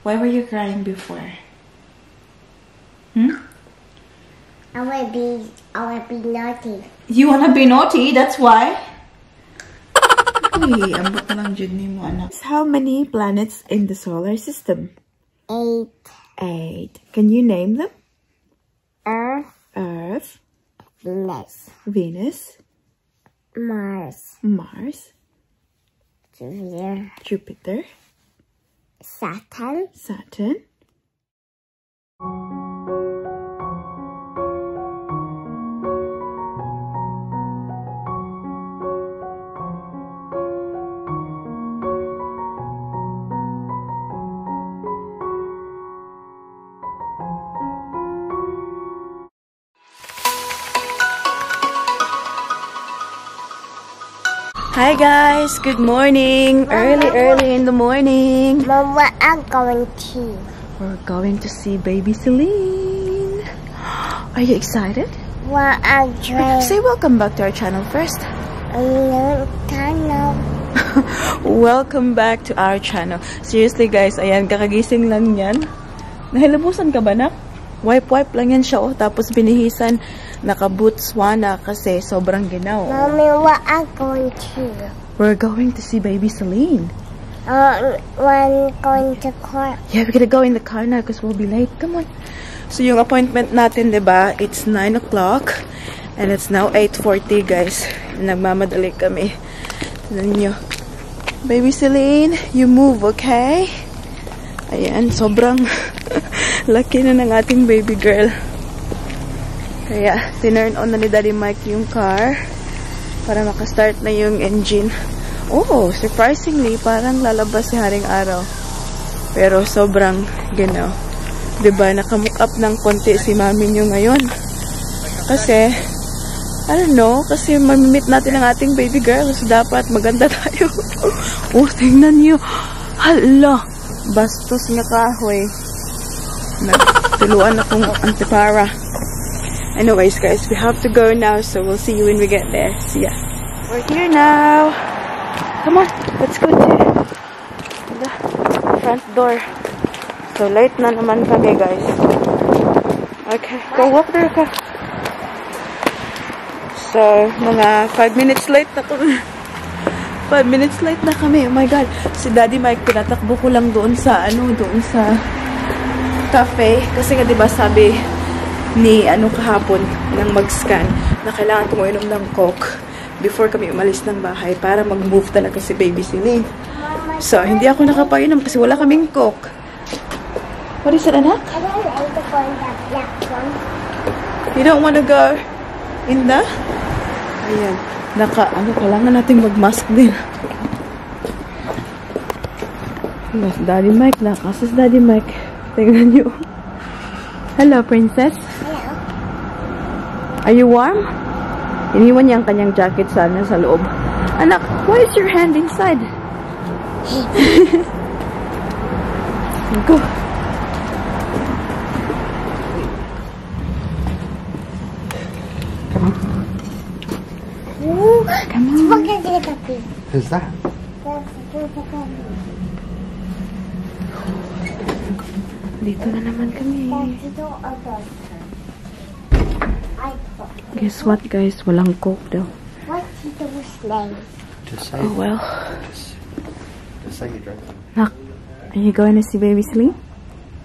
Why were you crying before? Hmm? I wanna be naughty. You wanna be naughty? That's why? Hey, ambot na lang jud nimo, anak. How many planets in the solar system? 8. 8. Can you name them? Earth, Venus, Mars, Jupiter, Saturn. Hi guys, good morning. Early in the morning. Mom, what I'm going to? We're going to see baby Celine. Are you excited? What I'm trying. Say welcome back to our channel first. Channel. Welcome back to our channel. Seriously guys, ayan, kakagising lang yan. Nahilabusan ka ba, nak? Wipe lang yan siya, oh. Tapos binihisan, naka-Botswana kasi sobrang ginaw. Mommy, what I'm going to? We're going to see baby Celine. We're going to car. Yeah, we're gonna go in the car now because we'll be late. Come on. So yung appointment natin, diba? It's 9 o'clock and it's now 8:40, guys. Nagmamadali kami. Tignan nyo. Baby Celine, you move, okay? Ayan, sobrang laki na ng ating baby girl. Kaya, tinurn on na ni Daddy Mike yung car para makastart na yung engine. Oh, surprisingly, parang lalabas si Haring Araw. Pero sobrang ginaw. Diba, nakamook up ng konti si mami nyo ngayon. Kasi, I don't know, kasi mamimit natin ang ating baby girl. So, dapat maganda tayo. Oh, tingnan nyo. Hala, bastos nga kahoy. Nagtuluan akong antipara. Anyways, guys, we have to go now, so we'll see you when we get there. See ya. We're here now. Come on, let's go to the front door. So, late na naman kami, guys. Okay, go walk there ka. So, mga 5 minutes late na kami. 5 minutes late na kami. Oh my God. Si Daddy Mike, pinatakbo ko lang doon sa, doon sa cafe. Kasi nga, diba, sabi ni kahapon nang mag-scan na kailangan kong uminom ng Coke before kami umalis ng bahay para mag-move talaga si baby Celine. So, hindi ako nakapainom kasi wala kaming Coke. What is it, anak? I don't like to go in that black one. You don't want to go in the? Ayan. Kailangan natin mag-mask din. Yes, Daddy Mike na. Kasas Daddy Mike. Tingnan nyo. Hello, princess. Hello. Are you warm? Iniwan niya ang kanyang jacket sana sa loob. Anak, why is your hand inside? Go. Come on. Who's that? Dito na naman kami. Guess what, guys? Walang Coke daw. What's those names? Just say. Oh, well. Just say you drink them. Nak, are you going to see baby Celine?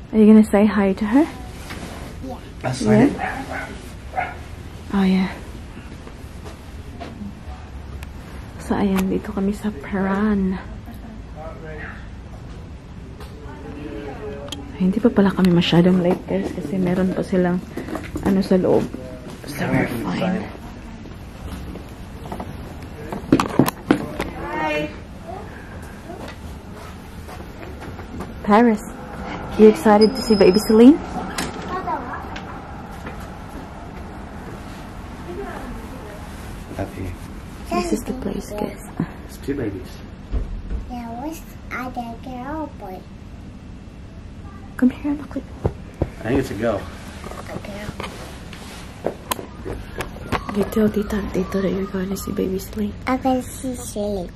Are you going to say hi to her? Yeah. That's right. Oh, yeah. So, ayan, dito kami sa Peran. Hindi pa pala kami masyadong late, guys, kasi meron pa silang sa loob. So, we're fine. Hi! Paris, you excited to see baby Celine? Happy. This is the place, guys. It's 2 babies. Yeah, what's other girl boy? Come here, look. I think it's a girl. You tell Tita that you're going to see baby Celine. I can see Celine.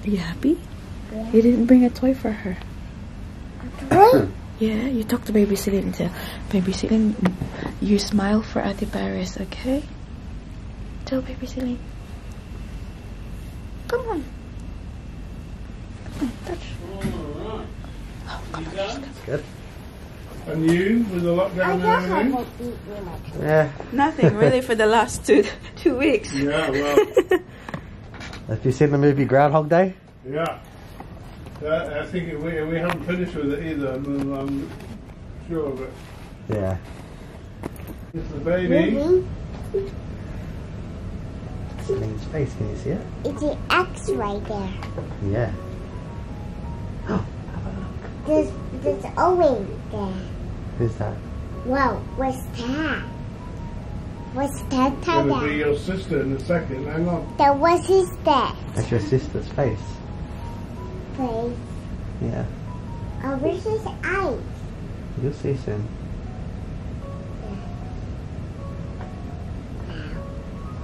Are you happy? Yeah. You didn't bring a toy for her. What? Yeah, you talk to Baby Celine and say, Baby Celine, you smile for Ate Paris, okay? Tell Baby Celine. Come on. Come on, touch. Oh, come on. That's good. And you, with a lot I going don't on? have to eat too much. Yeah. Nothing really for the last two weeks. Yeah, well, Have you seen the movie Groundhog Day? yeah. I think we haven't finished with it either, I'm sure of it. Yeah. It's the baby. Really? Celine's face, can you see it? It's an X right there. Yeah. There's Owen there. Who's that? Whoa, what's that? What's that? It's going to be your sister in a second, hang on. That was his dad. That's your sister's face. Please. Yeah. Oh, where's his eyes? You'll see soon.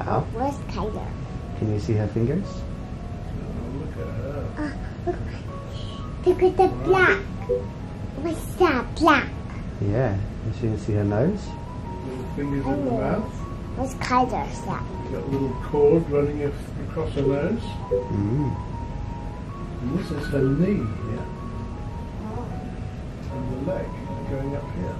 Ow. Where's Kyler? Can you see her fingers? Oh, look at her. Look at the black. What's that? Black. Yeah. And she can see her nose. Little fingers in the mouth. What's Kyler's that? Got a little cord running across her nose. Mm. And this is her knee here. And the leg going up here.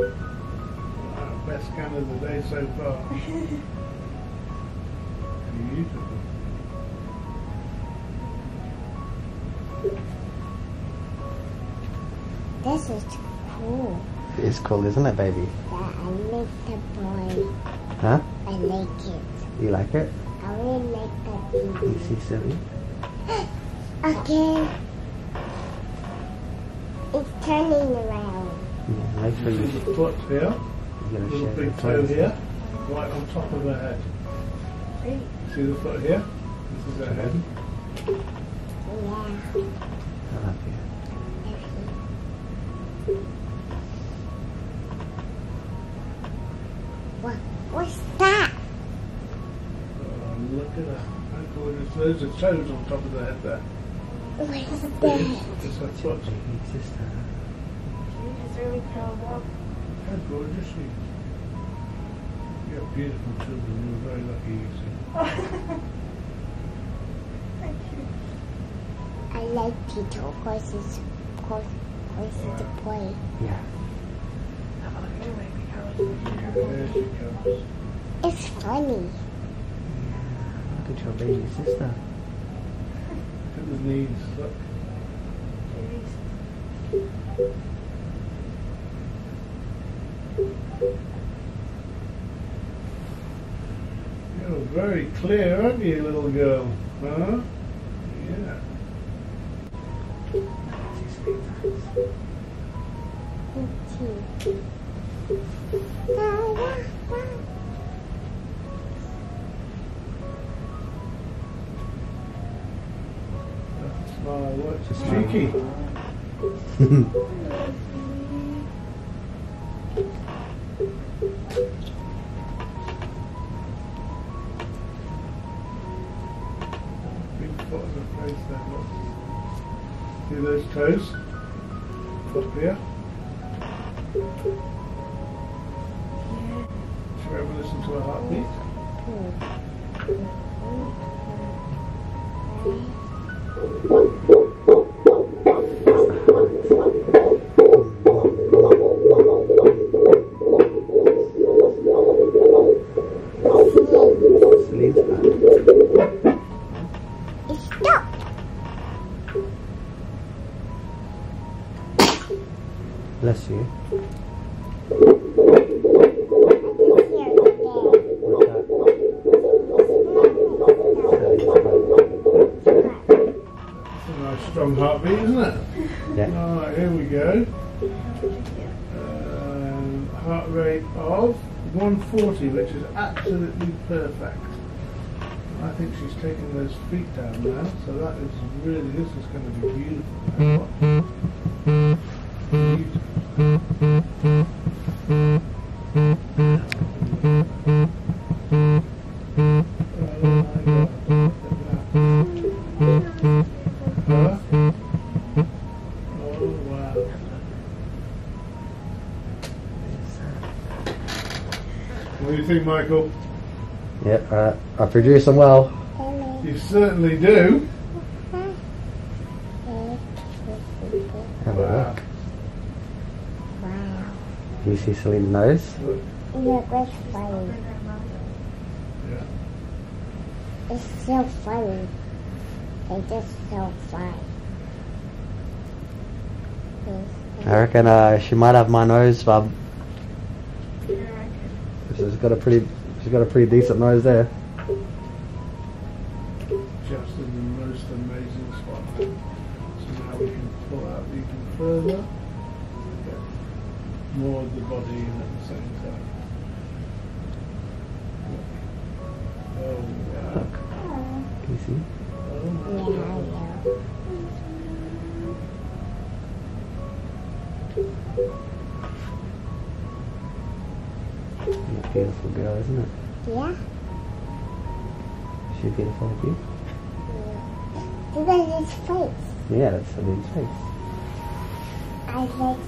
Wow, best scan of the day so far. Beautiful. This is cool. It is cool, isn't it, baby? Yeah, I like the boy. Huh? I like it. You like it? I really like the You baby. see Silly? Okay. It's turning around. Yeah, make sure See you the foot here, you're gonna little shave big the toe toes. here, right on top of her head. See the foot here? This is her head. Yeah. I love you. What's that? Oh, look at her. How gorgeous. Those are toes on top of the head there. What's that? It's her foot. Baby sister. She's really proud of. How gorgeous she is. You have beautiful children. You're very lucky, you see. Thank you. I like Peter because it's the boy. Yeah. Have a look at your baby, Carol. There she comes. It's funny. Look at your baby sister. Look at the knees. Look. You're very clear, aren't you, little girl? Huh? Yeah. Smile, what's Just cheeky? Big foot on the face there, look. See those toes? Up here? Should we ever listen to a heartbeat? Celine's back. It stopped. Bless you. What's that? It's a nice strong heartbeat, isn't it? Yeah. Alright, here we go. Heart rate of 140, which is absolutely perfect. I think she's taking those feet down now, so that is really, this is going to be beautiful. Beautiful. think, Michael? Yeah, I produce them well. You certainly do. Have a look. Wow. Do you see Celine's nose? Look, it's funny. Yeah. It's so funny. It's just so fun. I reckon she might have my nose, Bub. She's got a pretty decent nose there. Just in the most amazing spot. So now we can pull out even further. Get more of the body in at the same time. Oh wow. Can you see? Oh my Yeah, I God. know. You're a beautiful girl, isn't it? Yeah? Is she beautiful like you? Look at his face. Yeah, that's Celine's face. I like it.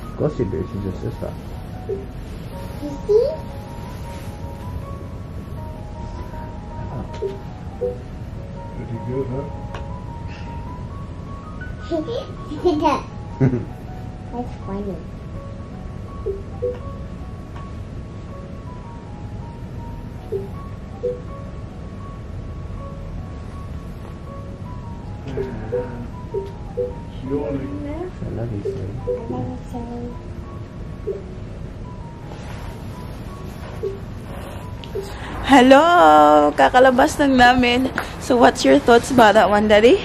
Of course you do, she's your sister. You see? Pretty good, huh? That's funny. It's yawning. I love you, Celine. I love you, Celine. Hello! Kakalabas lang namin. So what's your thoughts about that one, Daddy?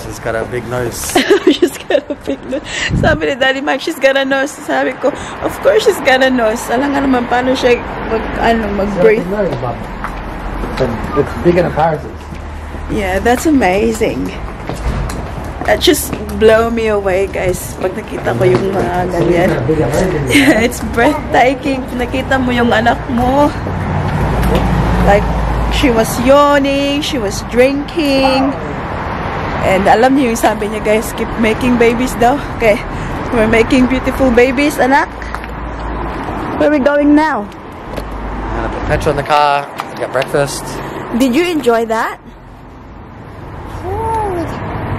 She's got a big nose. She's got a big nose. Sabi ni Daddy Mike, she's got a nose. Sabi ko, of course she's got a nose. Alam nga naman paano siya mag-breathe. nose, Bub. It's bigger than Paris's. Yeah, that's amazing. That just blow me away, guys. Pag nakita ko yung mga ganyan. Yeah, it's breathtaking. Nakita mo yung anak mo. Like, she was yawning, she was drinking. And alam niyo yung sabi niya, guys, keep making babies daw. Okay, we're making beautiful babies, anak. Where are we going now? I'm gonna put petrol in the car, get breakfast. Did you enjoy that?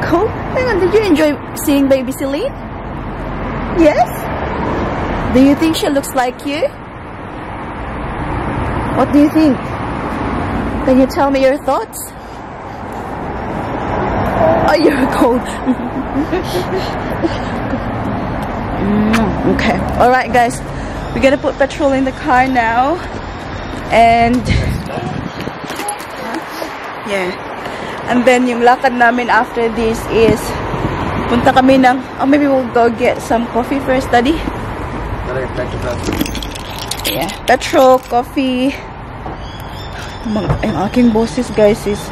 Cool. Hang on, did you enjoy seeing baby Celine? Yes? Do you think she looks like you? What do you think? Can you tell me your thoughts? Oh, you're cold. Okay. Alright, guys. We're gonna put petrol in the car now. And yeah. And then yung lakad namin after this is punta kami ng, oh, maybe we'll go get some coffee first, Daddy. Yeah, petrol, coffee. Yung aking boses, guys, is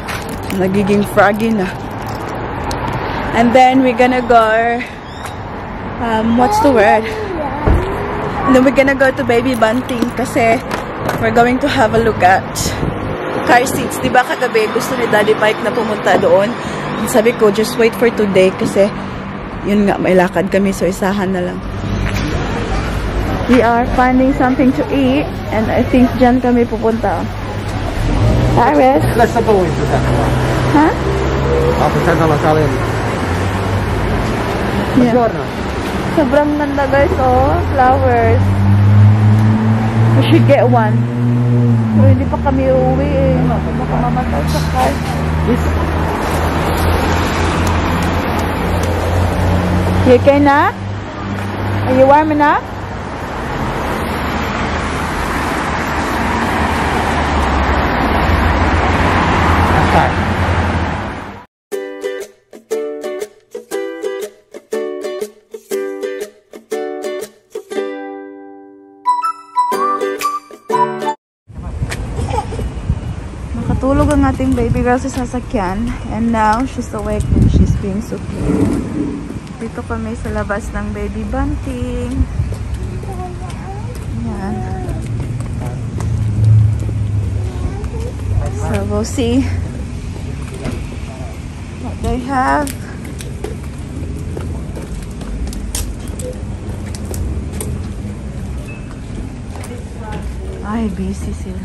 nagiging froggy na. And then we're gonna go, what's the word? And then we're gonna go to Baby Bunting kasi we're going to have a look at car seats. Diba kagabi gusto ni Daddy Mike na pumunta doon. And sabi ko, just wait for today kasi yun nga, may lakad kami, so isahan na lang. We are finding something to eat and I think dyan kami pupunta. Paris? Let's go into that one. Huh? I'll pretend I'm Italian. Yeah. Sobrang ganda, guys, oh. Flowers. We should get one. Pero hindi pa kami uuwi eh. Baka mamatay sa car. You okay na? Are you warm enough? Nakatulog ang ating baby girl sa sasakyan. And now, she's awake and she's being so cute. Dito kami sa labas ng Baby Bunting. Ayan. So, we'll see what they have. Ay, busy sila.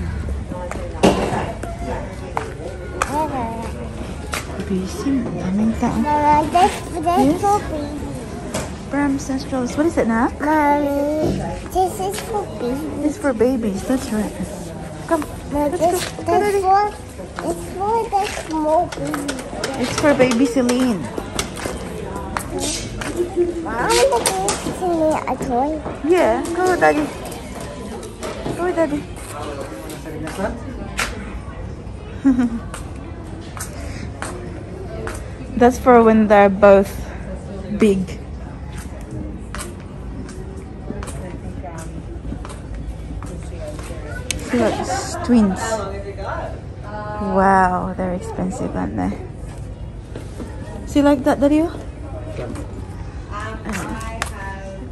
Busy. Daming tao. This for baby. Bram Centrals. What is it now? Mommy, this is for baby. It's for babies. That's right. Come. No, this for the small baby. It's for baby Celine. Mom, the baby to me a toy. Yeah. Go, Daddy. Go, Daddy. That's for when they're both big. See, look, it's twins. Wow, they're expensive, aren't they? See, like that, Daddy?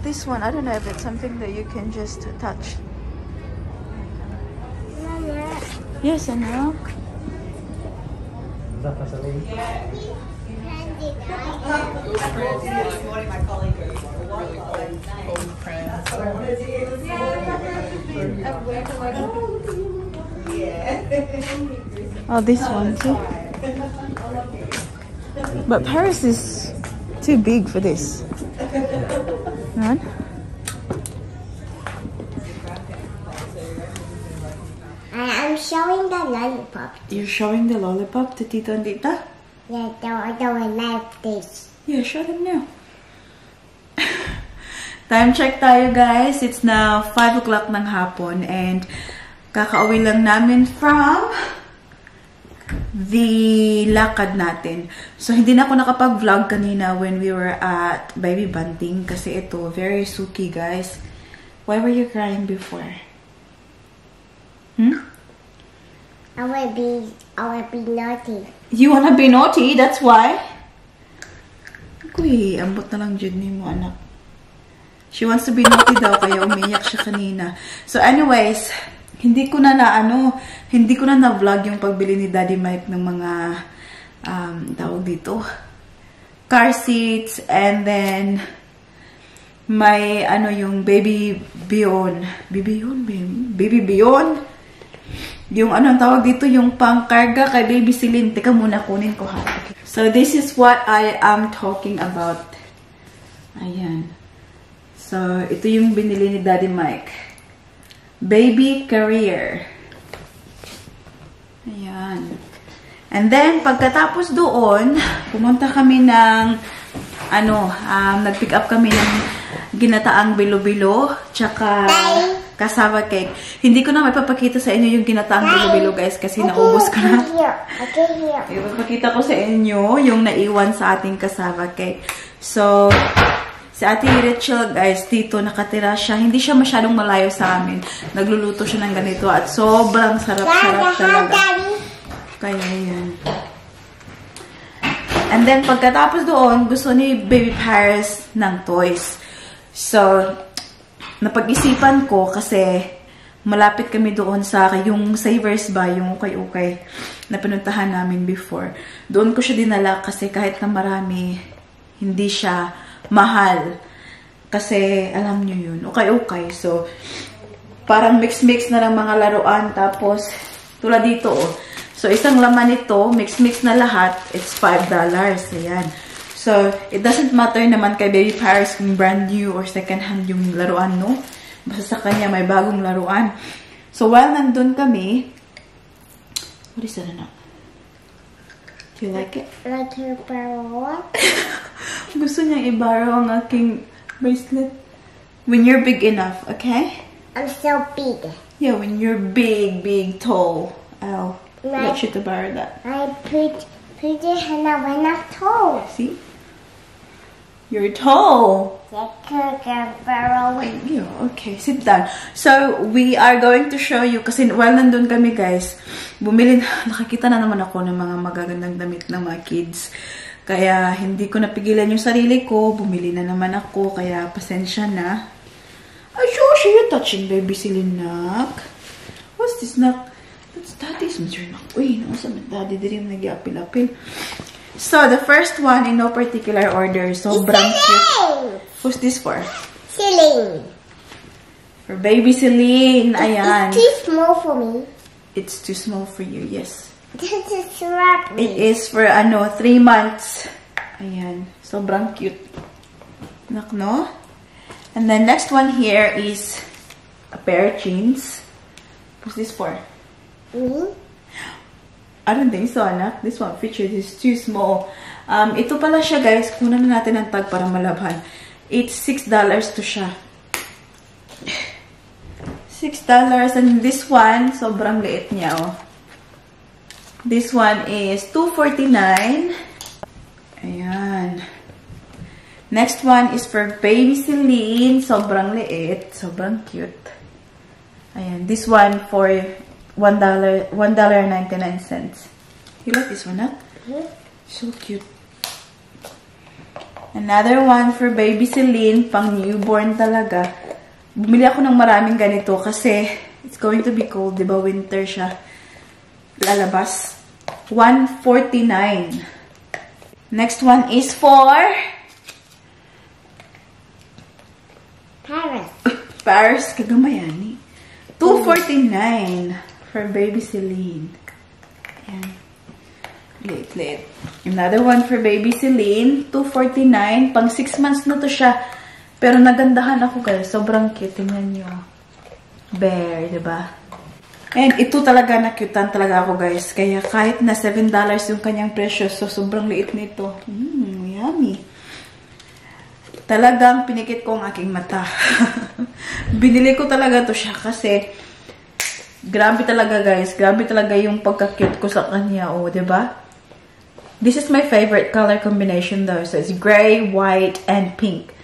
This one, I don't know if it's something that you can just touch. Mama. Yes, I know. Oh, this one too. But Paris is too big for this. Right? I'm showing the lollipop. You're showing the lollipop to Tito and Tita? Yeah, I don't like this. Yeah, show them now. Time check tayo, guys. It's now 5 o'clock ng hapon and kakauwi lang namin from the lakad natin. So, hindi na ako nakapag-vlog kanina when we were at baby bunting kasi ito, very suki, guys. Why were you crying before? I will be naughty. You wanna be naughty? That's why? Uy, ambot na lang Jude ni mo, anak. She wants to be naughty daw, kaya umiyak siya kanina. So anyways, hindi ko na na-vlog yung pagbili ni Daddy Mike ng mga, tawag dito, car seats, and then, may, yung baby Bion. Baby Bion? Yung tawag dito, yung pangkarga kay baby Celine. Teka muna, kunin ko ha. Okay. So, this is what I am talking about. Ayan. So, ito yung binili ni Daddy Mike. Baby carrier. Ayan. And then, pagkatapos doon, pumunta kami ng, nag-pick up kami ng ginataang bilo-bilo, tsaka cassava cake. Hindi ko na maipapakita sa inyo yung ginataang bilo-bilo, guys, kasi naubos ko na. Ipapakita ko sa inyo yung naiwan sa ating cassava cake. So, si Ate Rachel, guys, dito nakatira siya. Hindi siya masyadong malayo sa amin. Nagluluto siya ng ganito at sobrang sarap-sarap talaga. Kaya yan. And then, pagkatapos doon, gusto ni Baby Paris ng toys. So, napag-isipan ko kasi malapit kami doon sa yung Savers ba, yung ukay-ukay na pinuntahan namin before. Doon ko siya dinala kasi kahit na marami, hindi siya mahal. Kasi, alam nyo yun, ukay-ukay. So, parang mix-mix na lang mga laruan. Tapos, tulad dito, oh. So, isang laman nito, mix-mix na lahat, it's $5. Ayan. So, it doesn't matter naman kay Baby Paris kung brand new or second hand yung laruan, no? Basta sa kanya may bagong laruan. So, while nandun kami, what is that, anak? Do you like it? Like your borrow? Gusto niyang i-borrow ang aking bracelet. When you're big enough, okay? I'm so big. Yeah, when you're big, tall, I'll let you to borrow that. I put it in a when I'm tall. See? You're tall. Yeah, okay, sit down. So, we are going to show you, kasi while nandun kami, guys, nakakita na naman ako ng mga magagandang damit ng mga kids. Kaya, hindi ko napigilan yung sarili ko. Bumili na naman ako, kaya pasensya na. Ay, sure, you're touching baby Silinak. What's this, nak? That's daddy's, Mr. Nak. Uy, naman sa daddy, di rin nag-apil-apil. So, the first one, in no particular order, sobrang cute. Who's this for? Celine. For baby Celine. Ayan. It's too small for me. It's too small for you, yes. This is wrap me. It is for 3 months. Ayan. Sobrang cute. Nak, no? And then next one here is a pair of jeans. What's this for? Me? I don't think so, anak. This one featured is too small. Ito pala siya, guys. Kunan na natin ang tag para malabhan. It's $6 to siya. $6. And this one, sobrang liit niya, oh. This one is $2.49. Ayan. Next one is for baby Celine. Sobrang liit. Sobrang cute. Ayan. This one for $1.99. You like this one, huh? So cute. Another one for baby Celine. Pang newborn talaga. Bumili ako ng maraming ganito kasi it's going to be cold. Diba? Winter siya. Lalabas. $1.49. Next one is for Paris. Paris, kagamayani. $2.49 for baby Celine. Ayan. Late. Another one for baby Celine. $2.49. Pang 6 months na to siya. Pero nagandahan ako, guys. Sobrang cute. Tingnan nyo. Bear, diba? And ito talaga, nakyutan talaga ako, guys. Kaya kahit na $7 yung kanyang presyo, so sobrang liit nito. Yummy. Talagang pinikit ko ang aking mata. Binili ko talaga to siya kasi grabe talaga, guys. Grabe talaga yung pagka-cute ko sa kanya. Oh, diba? This is my favorite color combination though. So, it's gray, white, and pink.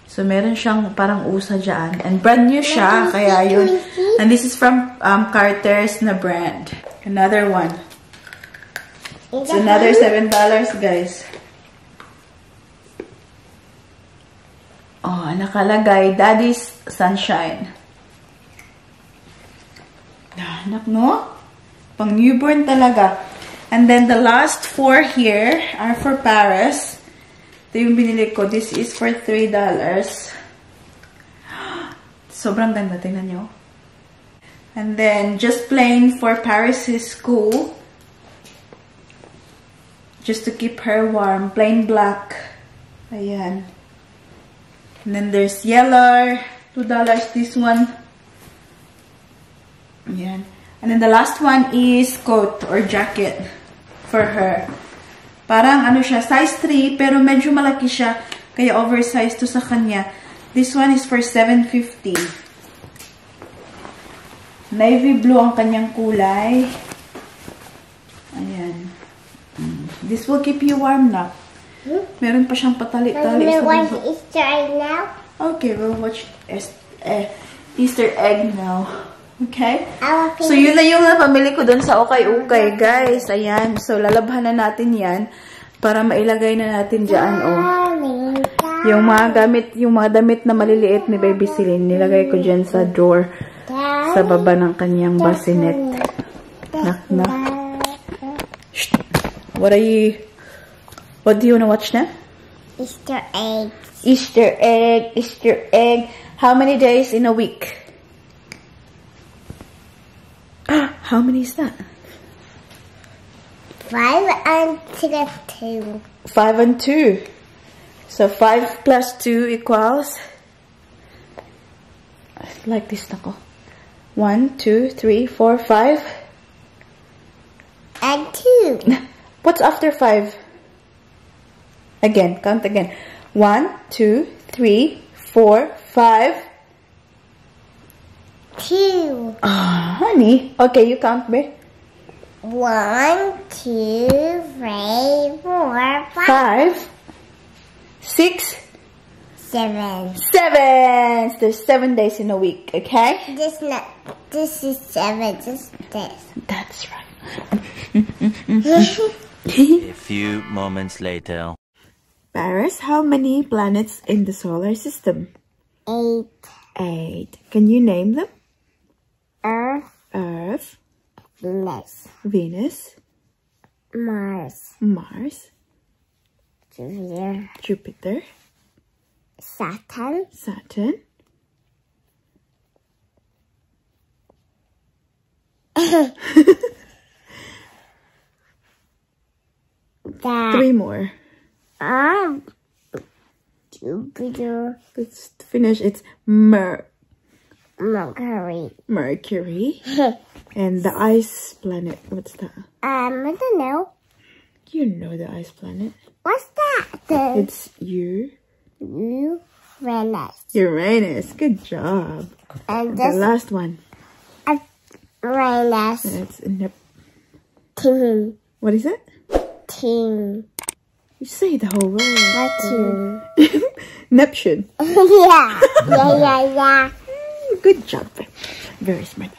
So, meron siyang parang usa dyan. And brand new siya. Kaya yun. And this is from Carter's na brand. Another one. It's another $7, guys. Oh, nakalagay, Daddy's Sunshine. Anak, no? Pang newborn talaga. And then the last 4 here are for Paris. Ito yung binili ko. This is for $3. Sobrang ganda. Tingnan nyo. And then, just plain for Paris' school. Just to keep her warm. Plain black. Ayan. And then there's yellow, $2 this one. Ayan. And then the last one is coat or jacket for her. Parang ano siya, size 3 pero medyo malaki siya. Kaya oversized to sa kanya. This one is for $7.50. Navy blue ang kanyang kulay. Ayan. This will keep you warm na. Meron pa siyang patali-tali. We're watching Easter egg now. Okay, we'll watch Easter egg now. Okay? So, yun na yung napamili ko dun sa ukay-ukay, guys. Ayan. So, lalabhan na natin yan para mailagay na natin dyan, oh. Yung mga damit na maliliit ni Baby Celine, nilagay ko dyan sa drawer sa baba ng kanyang bassinet. Knock. Shh. What do you want to watch now? Easter egg. Easter egg. Easter egg. How many days in a week? How many is that? 5 and 2. 5 and 2. So 5 plus 2 equals, like this nako. 1, 2, 3, 4, 5. And 2. What's after 5? Again, count again. 1, 2, 3, 4, 5. 2. Honey. Okay, you count, babe. 1, 2, 3, 4, 5. 5, 6, 7. 7. There's 7 days in a week, okay? This is 7. Just this. That's right. A few moments later. Paris, how many planets in the solar system? 8. 8. Can you name them? Earth. Venus. Mars. Jupiter. Saturn. That. 3 more. Jupiter. Let's finish. It's Mercury. Mercury. And the ice planet. What's that? I don't know. You know the ice planet. What's that? It's Uranus. Uranus. Good job. And The this last one. Uranus. It's Team. what is it? Team. You say the whole word. Team. Neptune. Yeah. Good job. Very smart.